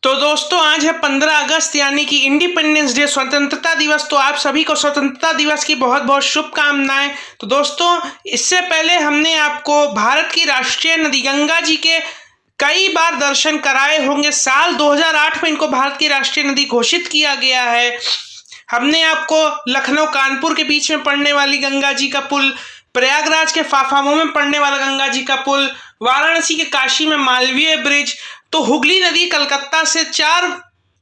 तो दोस्तों आज है 15 अगस्त यानी कि इंडिपेंडेंस डे, स्वतंत्रता दिवस। तो आप सभी को स्वतंत्रता दिवस की बहुत बहुत शुभकामनाएं। तो दोस्तों इससे पहले हमने आपको भारत की राष्ट्रीय नदी गंगा जी के कई बार दर्शन कराए होंगे। साल 2008 में इनको भारत की राष्ट्रीय नदी घोषित किया गया है। हमने आपको लखनऊ कानपुर के बीच में पड़ने वाली गंगा जी का पुल, प्रयागराज के फाफामऊ में पड़ने वाला गंगा जी का पुल, वाराणसी के काशी में मालवीय ब्रिज, तो हुगली नदी कलकत्ता से 4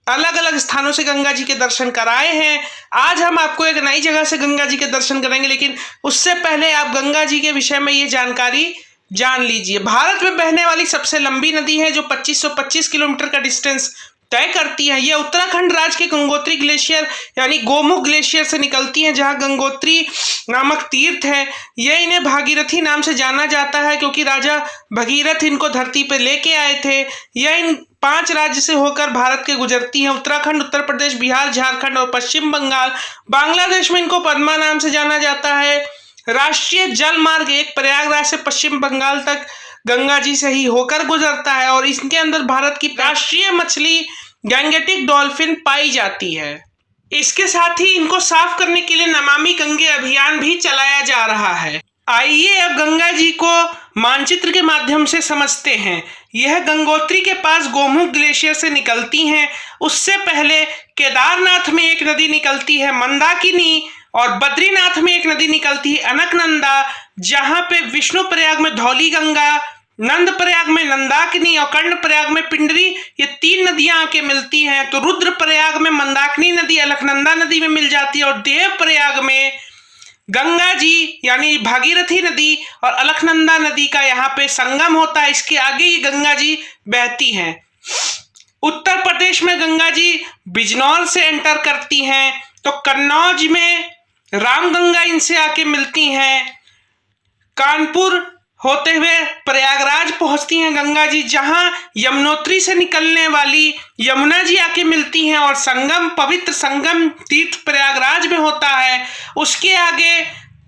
अलग अलग स्थानों से गंगा जी के दर्शन कराए हैं। आज हम आपको एक नई जगह से गंगा जी के दर्शन कराएंगे, लेकिन उससे पहले आप गंगा जी के विषय में ये जानकारी जान लीजिए। भारत में बहने वाली सबसे लंबी नदी है जो 2525 किलोमीटर का डिस्टेंस तय करती है। यह उत्तराखंड राज्य के गंगोत्री ग्लेशियर यानी गोमुख ग्लेशियर से निकलती है, जहां गंगोत्री नामक तीर्थ है। यह इन्हें भागीरथी नाम से जाना जाता है क्योंकि राजा भगीरथ इनको धरती पर लेके आए थे। यह इन 5 राज्य से होकर भारत के गुजरती है: उत्तराखंड, उत्तर प्रदेश, बिहार, झारखंड और पश्चिम बंगाल। बांग्लादेश में इनको पद्मा नाम से जाना जाता है। राष्ट्रीय जल मार्ग 1 प्रयागराज से पश्चिम बंगाल तक गंगा जी से ही होकर गुजरता है और इसके अंदर भारत की राष्ट्रीय मछली गैंगेटिक डॉल्फिन पाई जाती है। इसके साथ ही इनको साफ करने के लिए नमामि गंगे अभियान भी चलाया जा रहा है। आइए अब गंगा जी को मानचित्र के माध्यम से समझते हैं। यह गंगोत्री के पास गोमुख ग्लेशियर से निकलती हैं। उससे पहले केदारनाथ में एक नदी निकलती है मंदाकिनी, और बद्रीनाथ में एक नदी निकलती है अलकनंदा, जहां पे विष्णुप्रयाग में धौली गंगा, नंदप्रयाग में नंदाकिनी और कर्णप्रयाग में पिंडरी, ये 3 नदियां आके मिलती हैं। तो रुद्रप्रयाग में मंदाकिनी नदी अलकनंदा नदी में मिल जाती है और देवप्रयाग में गंगा जी यानी भागीरथी नदी और अलकनंदा नदी का यहाँ पे संगम होता है। इसके आगे ही गंगा जी बहती हैं। उत्तर प्रदेश में गंगा जी बिजनौर से एंटर करती हैं, तो कन्नौज में रामगंगा इनसे आके मिलती हैं। कानपुर होते हुए प्रयागराज पहुंचती हैं गंगा जी, जहां यमुनोत्री से निकलने वाली यमुना जी आके मिलती हैं और संगम, पवित्र संगम तीर्थ प्रयागराज में होता है। उसके आगे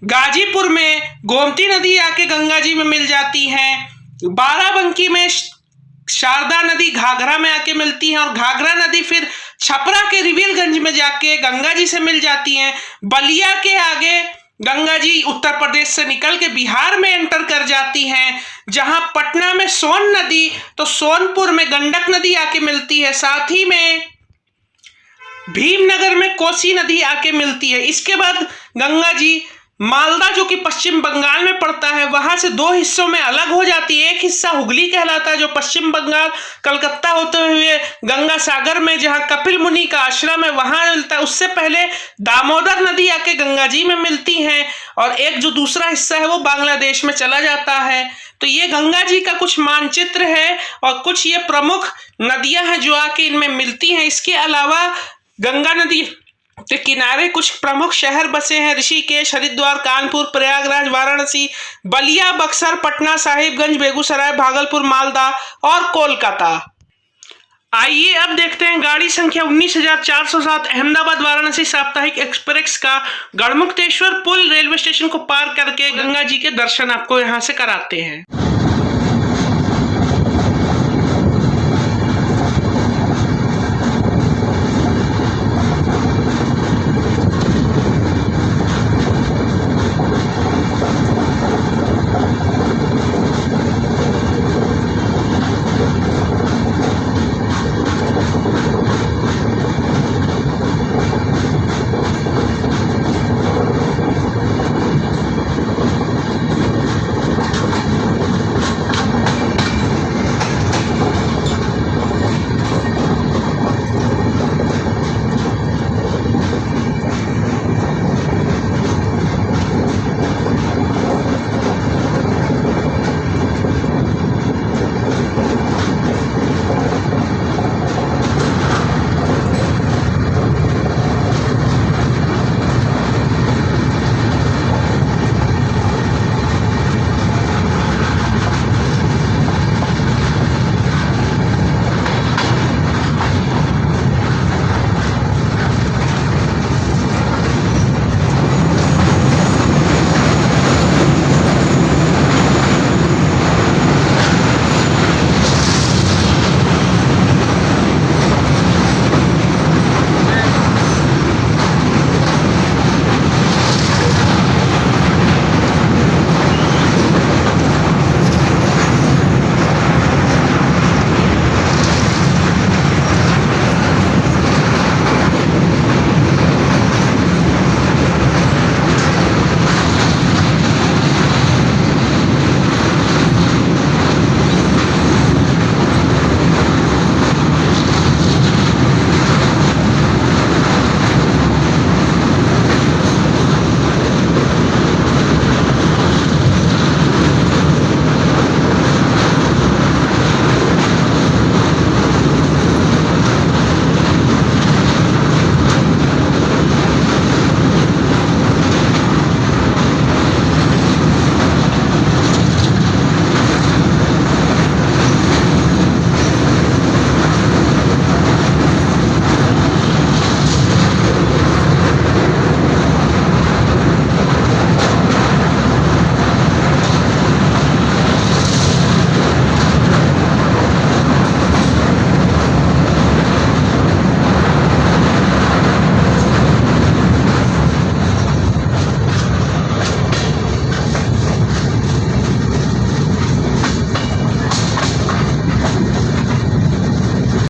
गाजीपुर में गोमती नदी आके गंगा जी में मिल जाती हैं। बाराबंकी में शारदा नदी घाघरा में आके मिलती है और घाघरा नदी फिर छपरा के रिविलगंज में जाके गंगा जी से मिल जाती हैं। बलिया के आगे गंगा जी उत्तर प्रदेश से निकल के बिहार में एंटर कर जाती हैं, जहां पटना में सोन नदी, तो सोनपुर में गंडक नदी आके मिलती है। साथ ही में भीमनगर में कोसी नदी आके मिलती है। इसके बाद गंगा जी मालदा, जो कि पश्चिम बंगाल में पड़ता है, वहां से 2 हिस्सों में अलग हो जाती है। एक हिस्सा हुगली कहलाता है जो पश्चिम बंगाल कलकत्ता होते हुए गंगा सागर में, जहां कपिल मुनि का आश्रम है, वहां मिलता है। उससे पहले दामोदर नदी आके गंगा जी में मिलती हैं और एक जो दूसरा हिस्सा है वो बांग्लादेश में चला जाता है। तो ये गंगा जी का कुछ मानचित्र है और कुछ ये प्रमुख नदियां हैं जो आके इनमें मिलती हैं। इसके अलावा गंगा नदी के किनारे कुछ प्रमुख शहर बसे हैं: ऋषिकेश, हरिद्वार, कानपुर, प्रयागराज, वाराणसी, बलिया, बक्सर, पटना साहिबगंज, बेगूसराय, भागलपुर, मालदा और कोलकाता। आइए अब देखते हैं गाड़ी संख्या 19,407 अहमदाबाद वाराणसी साप्ताहिक एक्सप्रेस का गढ़मुक्तेश्वर पुल रेलवे स्टेशन को पार करके गंगा जी के दर्शन आपको यहां से कराते हैं।